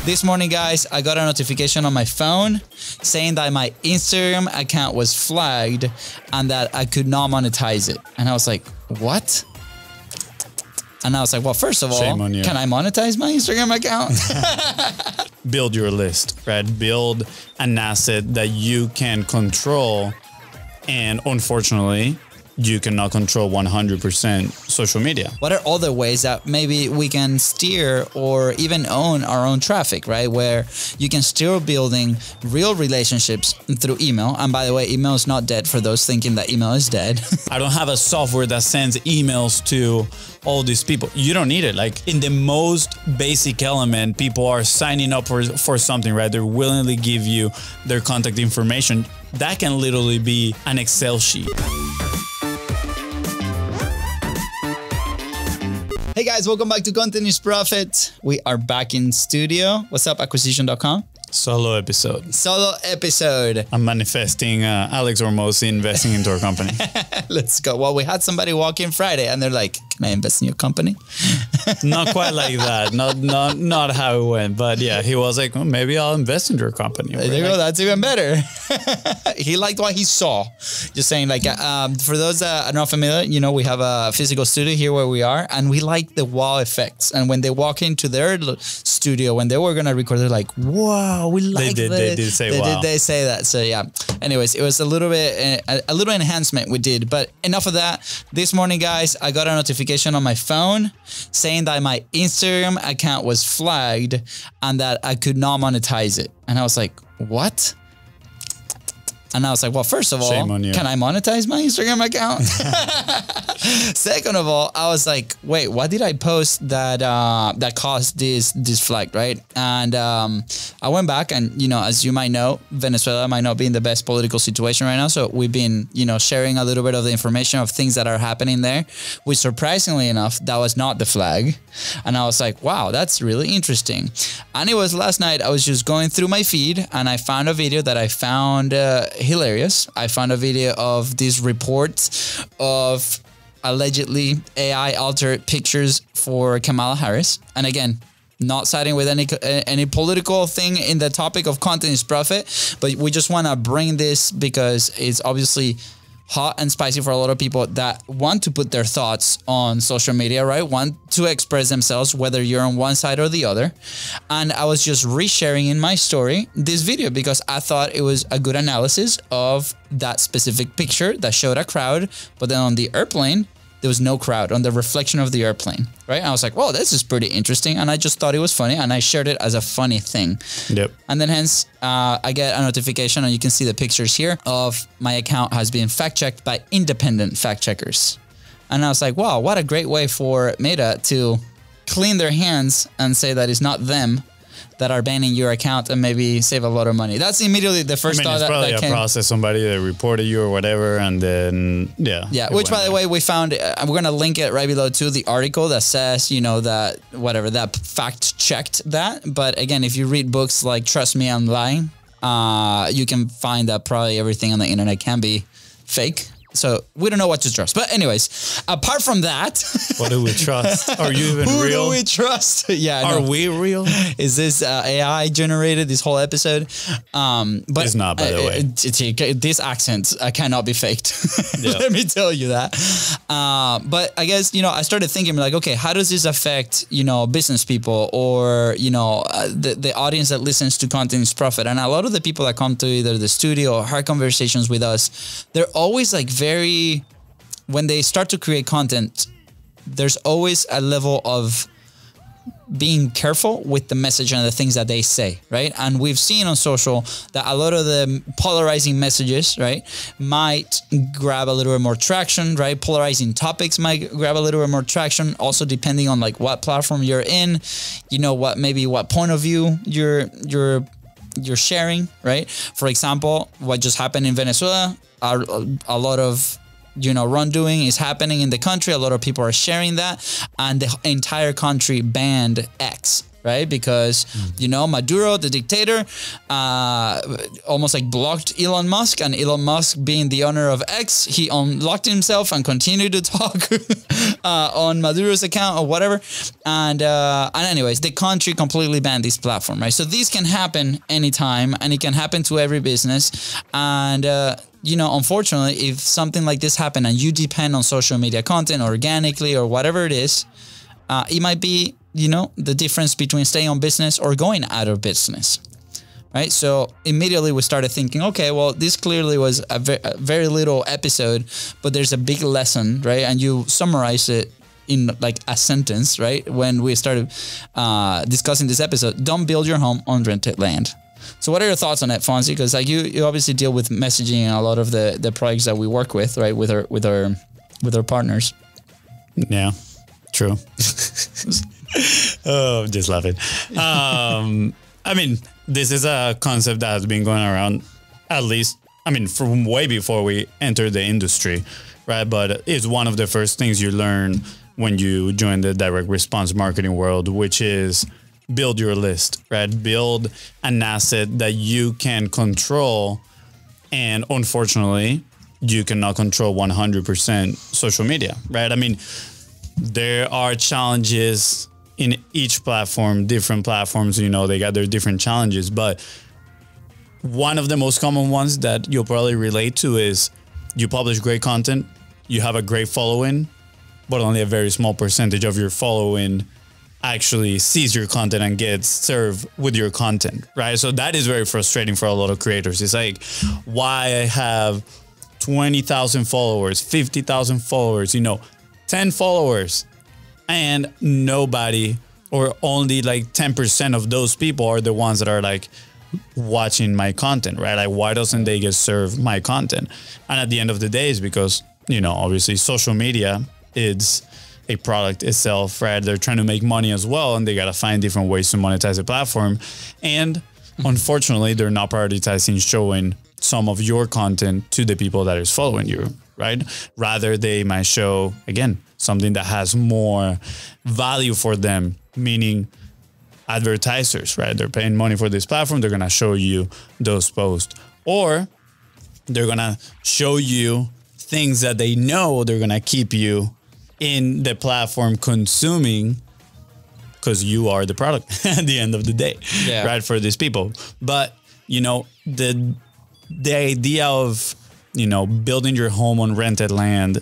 This morning, guys, I got a notification on my phone saying that my Instagram account was flagged and that I could not monetize it. And I was like, what? And I was like, well, first of all, can I monetize my Instagram account? Build your list, right? Build an asset that you can control. And unfortunately, you cannot control 100% social media. What are other ways that maybe we can steer or even own our own traffic, right? Where you can still building real relationships through email. And by the way, email is not dead for those thinking that email is dead. I don't have a software that sends emails to all these people. You don't need it. Like in the most basic element, people are signing up for something, right? They're willingly give you their contact information. That can literally be an Excel sheet. Hey guys, welcome back to Content is Profit. We are back in studio. What's up, acquisition.com? Solo episode. Solo episode. I'm manifesting Alex Hormozi investing into our company. Let's go. Well, we had somebody walk in Friday and they're like, can I invest in your company? Not quite like that. Not how it went. But yeah, he was like, well, maybe I'll invest in your company. There you go. That's even better. He liked what he saw. Just saying, like, for those that are not familiar, you know, we have a physical studio here where we are, and we like the wow effects. And when they walk into their studio, when they were going to record, they're like, wow, we like that. They did say wow. They say that. So yeah. Anyways, it was a little bit, a little enhancement we did. But enough of that. This morning, guys, I got a notification on my phone saying that my Instagram account was flagged and that I could not monetize it. And I was like, what? And I was like, well, first of all, can I monetize my Instagram account? Second of all, I was like, wait, what did I post that that caused this flag, right? And I went back and, you know, as you might know, Venezuela might not be in the best political situation right now. So we've been, you know, sharing a little bit of the information of things that are happening there, which surprisingly enough, that was not the flag. And I was like, wow, that's really interesting. And it was last night, I was just going through my feed and I found a video that I found hilarious. I found a video of these reports of allegedly AI altered pictures for Kamala Harris. And again, not siding with any political thing in the topic of content is profit, but we just want to bring this because it's obviously hot and spicy for a lot of people that want to put their thoughts on social media, right? Want to express themselves, whether you're on one side or the other. And I was just resharing in my story this video because I thought it was a good analysis of that specific picture that showed a crowd, but then on the airplane, there was no crowd on the reflection of the airplane, right? And I was like, well, this is pretty interesting. And I just thought it was funny and I shared it as a funny thing. Yep. And then hence I get a notification and you can see the pictures here of my account has been fact checked by independent fact checkers. And I was like, wow, what a great way for Meta to clean their hands and say that it's not them that are banning your account and maybe save a lot of money. That's immediately the first thought that came. It's probably a process, somebody that reported you or whatever, and then, yeah. Yeah, which by the way, we found, I'm going to link it right below to the article that says, you know, that whatever, that fact checked that. But again, if you read books like Trust Me, I'm Lying, you can find that probably everything on the internet can be fake. So we don't know what to trust. But anyways, apart from that. What do we trust? Are you even real? Who do we trust? Yeah. Are we real? Is this AI generated, this whole episode? But it's not, by the way. This accent cannot be faked. Yep. Let me tell you that. But I guess, you know, I started thinking like, okay, how does this affect, you know, business people or, you know, the audience that listens to Content is Profit? And a lot of the people that come to either the studio or have conversations with us, they're always like when they start to create content, there's always a level of being careful with the message and the things that they say, right? And we've seen on social that a lot of the polarizing messages, right, might grab a little bit more traction, right? Polarizing topics might grab a little bit more traction, also depending on like what platform you're in, you know, what point of view you're sharing, right? For example, what just happened in Venezuela, a lot of, you know, wrongdoing is happening in the country. A lot of people are sharing that, and the entire country banned X, right? Because, Maduro, the dictator, almost like blocked Elon Musk, and Elon Musk being the owner of X, he unlocked himself and continued to talk on Maduro's account or whatever. And anyways, the country completely banned this platform, right? So these can happen anytime, and it can happen to every business. And, unfortunately, if something like this happened and you depend on social media content organically or whatever it is, it might be, the difference between staying on business or going out of business, right? So immediately we started thinking, okay, well, this clearly was a very little episode, but there's a big lesson, right? And you summarize it in like a sentence, right? When we started discussing this episode, don't build your home on rented land. So what are your thoughts on that, Fonzi? Because like you obviously deal with messaging and a lot of the projects that we work with, right? With our partners. Yeah, true. Oh, I'm just laughing. I mean, this is a concept that has been going around at least, from way before we entered the industry, right? But it's one of the first things you learn when you join the direct response marketing world, which is build your list, right? Build an asset that you can control. And unfortunately, you cannot control 100% social media, right? There are challenges in each platform, different platforms, they got their different challenges. But one of the most common ones that you'll probably relate to is you publish great content, you have a great following, but only a very small percentage of your following actually sees your content and gets served with your content, right? So that is very frustrating for a lot of creators. It's like, why I have 20,000 followers, 50,000 followers, 10 followers, and nobody, or only like 10% of those people are the ones that are like watching my content, right? Like, why doesn't they get served my content? And at the end of the day, it's because, obviously social media is a product itself, right? They're trying to make money as well, and they got to find different ways to monetize the platform. And unfortunately, they're not prioritizing showing some of your content to the people that is following you, right? Rather, they might show, again, something that has more value for them, meaning advertisers, right? They're paying money for this platform. They're going to show you those posts, or they're going to show you things that they know they're going to keep you in the platform consuming, because you are the product at the end of the day, right? For these people. But, the idea of, building your home on rented land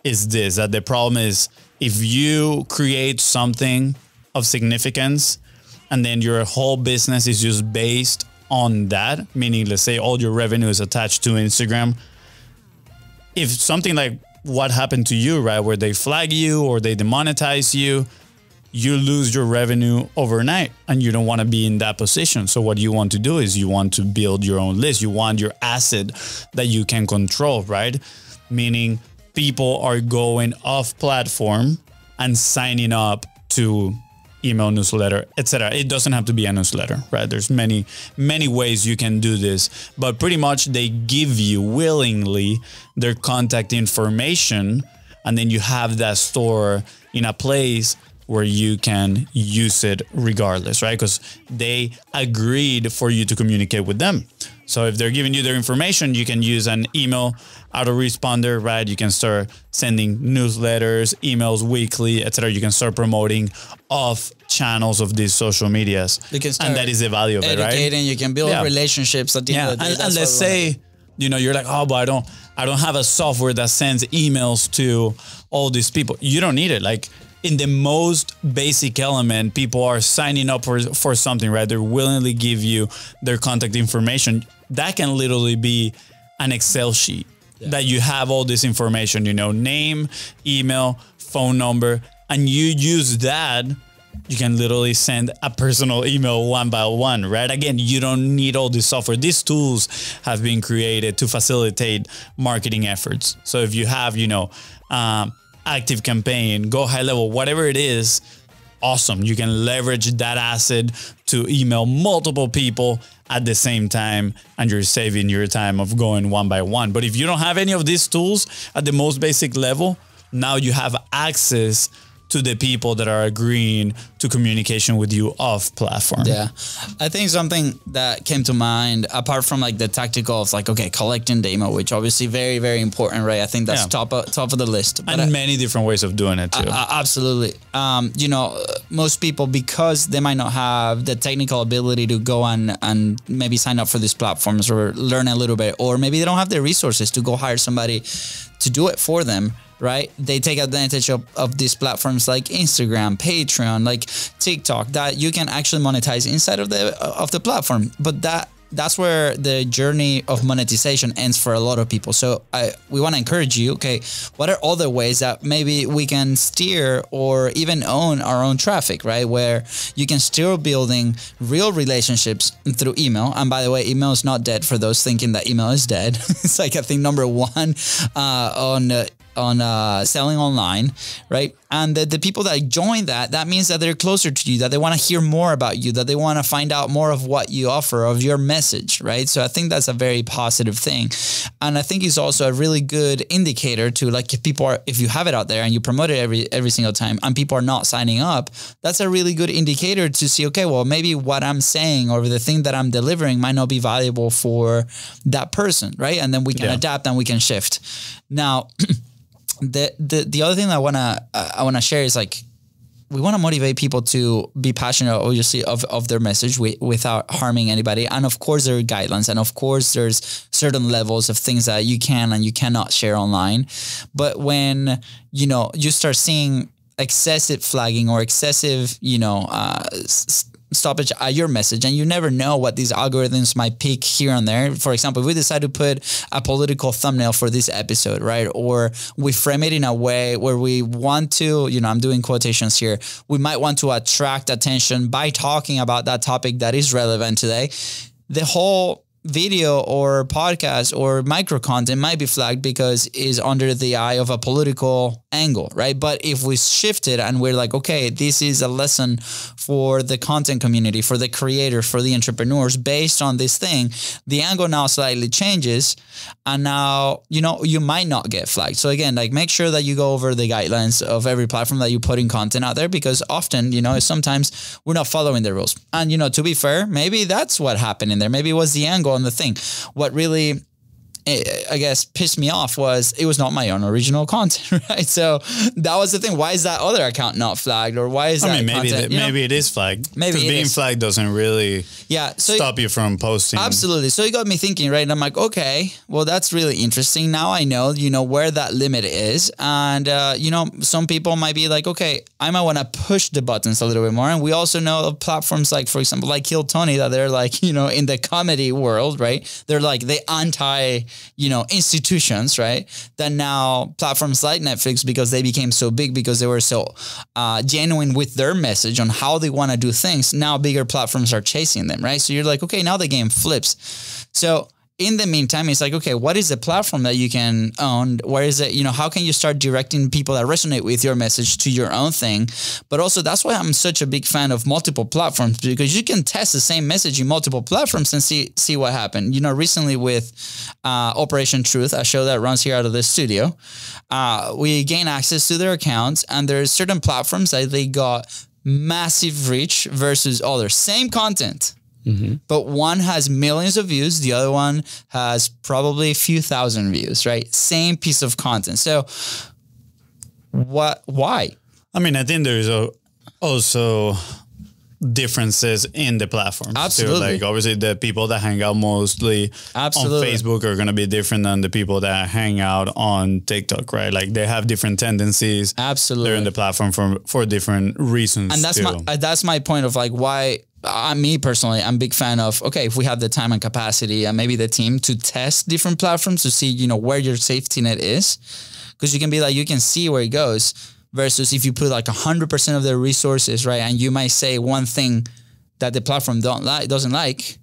is this, that the problem is if you create something of significance and then your whole business is just based on that, meaning, let's say all your revenue is attached to Instagram. If something like what happened to you, right, where they flag you or they demonetize you, you lose your revenue overnight, and you don't want to be in that position. So what you want to do is you want to build your own list. You want your asset that you can control, right? Meaning people are going off platform and signing up to email newsletter, etc. It doesn't have to be a newsletter, right? There's many ways you can do this, but pretty much they give you willingly their contact information, and then you have that store in a place where you can use it regardless, right? Because they agreed for you to communicate with them. So if they're giving you their information, you can use an email autoresponder, right? You can start sending newsletters, emails weekly, etc. You can start promoting off channels of these social medias. You can start, and that is the value of it, right? You can build relationships at the end of the day. And let's say, you're like, oh, but I don't have a software that sends emails to all these people. You don't need it. Like, in the most basic element, people are signing up for something, right? They willingly give you their contact information. That can literally be an Excel sheet that you have all this information, name, email, phone number, and you use that. You can literally send a personal email one by one, right? Again, you don't need all this software. These tools have been created to facilitate marketing efforts. So if you have, active campaign, go high level, whatever it is, awesome. You can leverage that asset to email multiple people at the same time, and you're saving your time of going one by one. But if you don't have any of these tools at the most basic level, now you have access to the people that are agreeing to communication with you off platform. Yeah. I think something that came to mind, apart from like the tactical of like, okay, collecting the email, which obviously very, very important, right? I think that's top of the list. But and many different ways of doing it too. Absolutely. You know, most people, because they might not have the technical ability to go and maybe sign up for these platforms or learn a little bit, or maybe they don't have the resources to go hire somebody to do it for them, right? They take advantage of these platforms like Instagram, Patreon, like TikTok, that you can actually monetize inside of the platform. But that's where the journey of monetization ends for a lot of people. So we want to encourage you, okay, what are other ways that maybe we can steer or even own our own traffic, right? Where you can still building real relationships through email. And by the way, email is not dead for those thinking that email is dead. It's like, I think, number one on selling online, right? And the people that join that means that they're closer to you, that they want to hear more about you, that they want to find out more of what you offer, of your message, right? So I think that's a very positive thing. And I think it's also a really good indicator to, like, if you have it out there and you promote it every single time and people are not signing up, that's a really good indicator to see, okay, well, maybe what I'm saying or the thing that I'm delivering might not be valuable for that person, right? And then we can adapt and we can shift. Now, the other thing that I wanna share is, like, we want to motivate people to be passionate, obviously, of their message without harming anybody. And of course, there are guidelines, and of course, there's certain levels of things that you can and you cannot share online. But when you start seeing excessive flagging or excessive, stoppage at your message, and you never know what these algorithms might pick here and there. For example, if we decide to put a political thumbnail for this episode, right? Or we frame it in a way where we want to, I'm doing quotations here, we might want to attract attention by talking about that topic that is relevant today. The whole video or podcast or micro content might be flagged because it's under the eye of a political angle, right? But if we shift it and we're like, okay, this is a lesson for the content community, for the creators, for the entrepreneurs, based on this thing, the angle now slightly changes, and now, you might not get flagged. So again, like, make sure that you go over the guidelines of every platform that you put in content out there, because often, sometimes we're not following the rules. And, to be fair, maybe that's what happened in there. Maybe it was the angle on the thing. What really, I guess, pissed me off was it was not my own original content, right? So that was the thing. Why is that other account not flagged? Or why is maybe it is flagged. Maybe because being flagged doesn't really stop you from posting. Absolutely. So it got me thinking, right? And I'm like, okay, well, that's really interesting. Now I know, where that limit is. And, some people might be like, okay, I might want to push the buttons a little bit more. And we also know of platforms like, for example, like Kill Tony, that they're like, in the comedy world, right? They're like the institutions, right? That now platforms like Netflix, because they became so big, because they were so genuine with their message on how they want to do things, now bigger platforms are chasing them, right? So you're like, okay, now the game flips. So in the meantime, it's like, okay, what is the platform that you can own? Where is it? How can you start directing people that resonate with your message to your own thing? But also, that's why I'm such a big fan of multiple platforms, because you can test the same message in multiple platforms and see what happened. Recently with Operation Truth, a show that runs here out of the studio, we gain access to their accounts, and there's certain platforms that they got massive reach versus others. Same content. Mm-hmm. But one has millions of views, the other one has probably a few thousand views, right? Same piece of content. So why? I mean, I think there's also differences in the platforms. Absolutely. Too. Like, obviously, the people that hang out mostly on Facebook are going to be different than the people that hang out on TikTok, right? Like, they have different tendencies. Absolutely. They're in the platform for different reasons. And that's my point of, like, why. Me personally, I'm a big fan of, okay, if we have the time and capacity and maybe the team to test different platforms to see, where your safety net is, because you can be like, you can see where it goes, versus if you put like 100% of their resources, right? And you might say one thing that the platform doesn't like,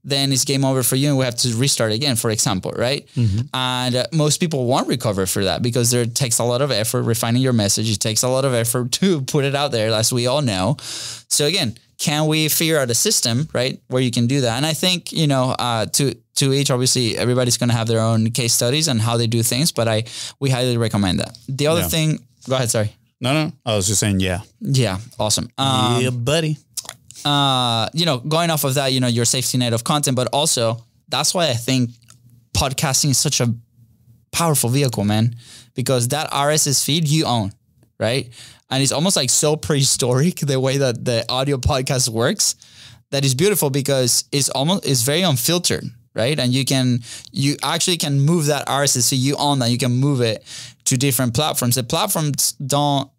then it's game over for you and we have to restart again, for example, right? Mm-hmm. And most people won't recover for that, because it takes a lot of effort refining your message. It takes a lot of effort to put it out there, as we all know. So again, can we figure out a system, right, where you can do that? And I think, to each, obviously, everybody's going to have their own case studies and how they do things, but we highly recommend that. The other thing, go ahead, sorry. No. I was just saying, yeah. Yeah. Awesome. Yeah, buddy. Going off of that, your safety net of content, but also that's why I think podcasting is such a powerful vehicle, man, because that RSS feed you own, right? And it's almost like so prehistoric the way that the audio podcast works, that is beautiful because it's very unfiltered, right? And you actually can move that RSS feed you own, that you can move it to different platforms. The platforms don't,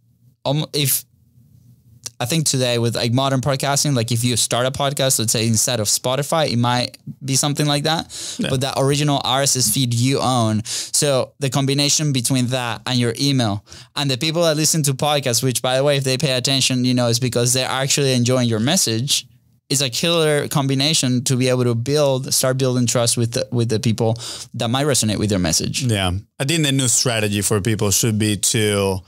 I think today with like modern podcasting, like if you start a podcast, let's say instead of Spotify, it might be something like that. Yeah. But that original RSS feed you own. So the combination between that and your email and the people that listen to podcasts, which by the way, if they pay attention, is because they're actually enjoying your message, is a killer combination to be able to start building trust with the people that might resonate with your message. Yeah. I think the new strategy for people should be to,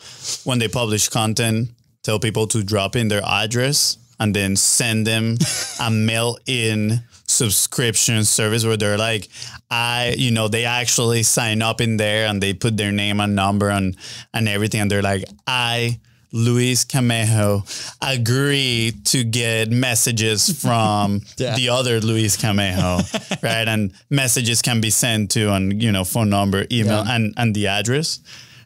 when they publish content, tell people to drop in their address and then send them a mail-in subscription service where they're like, they actually sign up in there and they put their name and number and everything. And they're like, Luis Camejo, agree to get messages from the other Luis Camejo, right? And messages can be sent to phone number, email, and the address.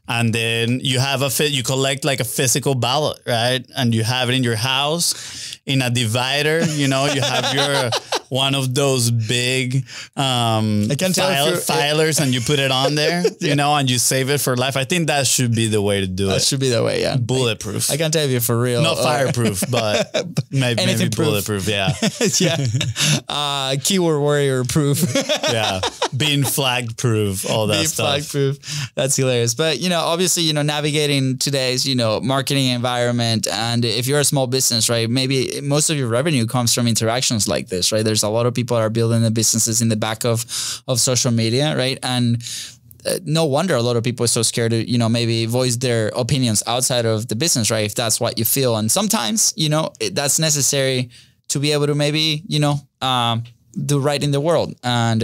And then you have you collect like a physical ballot, right? And you have it in your house in a divider. You have your one of those big filers, and you put it on there, and you save it for life. I think that should be the way to do it. That should be the way, yeah. Bulletproof. I can't tell you for real. Not fireproof, but maybe bulletproof. Yeah. Yeah. Keyword warrior proof. Yeah. Being flagged proof, all that stuff. Being flagged proof. That's hilarious. But, obviously, navigating today's, marketing environment. And if you're a small business, right, maybe most of your revenue comes from interactions like this, right? There's a lot of people that are building the businesses in the back of social media, right? And no wonder a lot of people are so scared to, maybe voice their opinions outside of the business, right? If that's what you feel. And sometimes, that's necessary to be able to maybe, do right in the world. And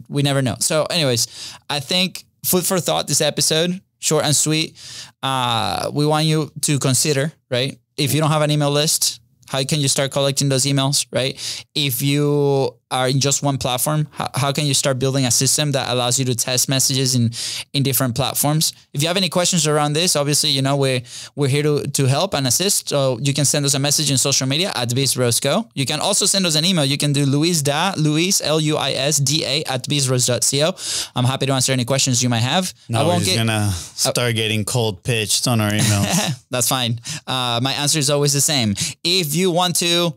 we never know. So anyways, I think food for thought, this episode, short and sweet. We want you to consider, right? If you don't have an email list, how can you start collecting those emails, right? If you are in just one platform, how can you start building a system that allows you to test messages in different platforms? If you have any questions around this, obviously, we're here to help and assist. So you can send us a message in social media at BizRosCo. You can also send us an email. You can do LUISDA, LUISDA at bizros.co. I'm happy to answer any questions you might have. No, we're just gonna start getting cold pitched on our emails. That's fine. My answer is always the same. If you want to,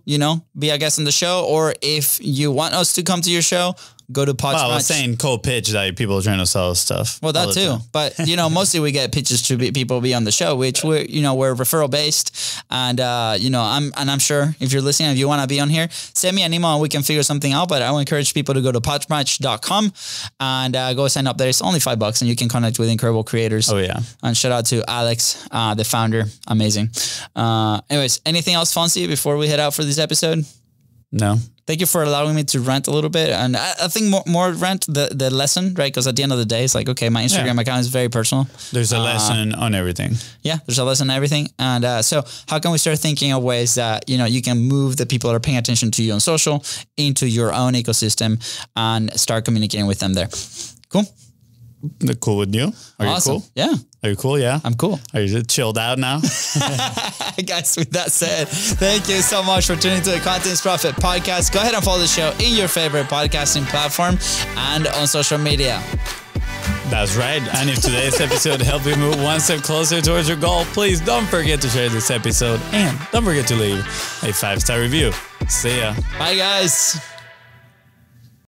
be a guest on the show, or if you want us to come to your show, go to Pod's. Well, I was saying cold pitch that people are trying to sell us stuff. Well, that too. But, mostly we get pitches to people be on the show, which we're referral based. And, I'm sure if you're listening, if you want to be on here, send me an email and we can figure something out. But I will encourage people to go to podmatch.com and go sign up there. It's only $5 and you can connect with incredible creators. Oh, yeah. And shout out to Alex, the founder. Amazing. Anyways, anything else, Fonzi, before we head out for this episode? No. Thank you for allowing me to rant a little bit. And I think more rant the lesson, right? Because at the end of the day, it's like, okay, my Instagram account is very personal. There's a lesson on everything. Yeah, there's a lesson on everything. And so how can we start thinking of ways that, you can move the people that are paying attention to you on social into your own ecosystem and start communicating with them there? Cool. They're cool with you? Are awesome. you cool? Yeah. Are you cool? Yeah. I'm cool. Are you chilled out now? Guys, with that said, thank you so much for tuning to the Contents Profit Podcast. Go ahead and follow the show in your favorite podcasting platform and on social media. That's right. And if today's episode helped you move one step closer towards your goal, please don't forget to share this episode and don't forget to leave a 5-star review. See ya. Bye, guys.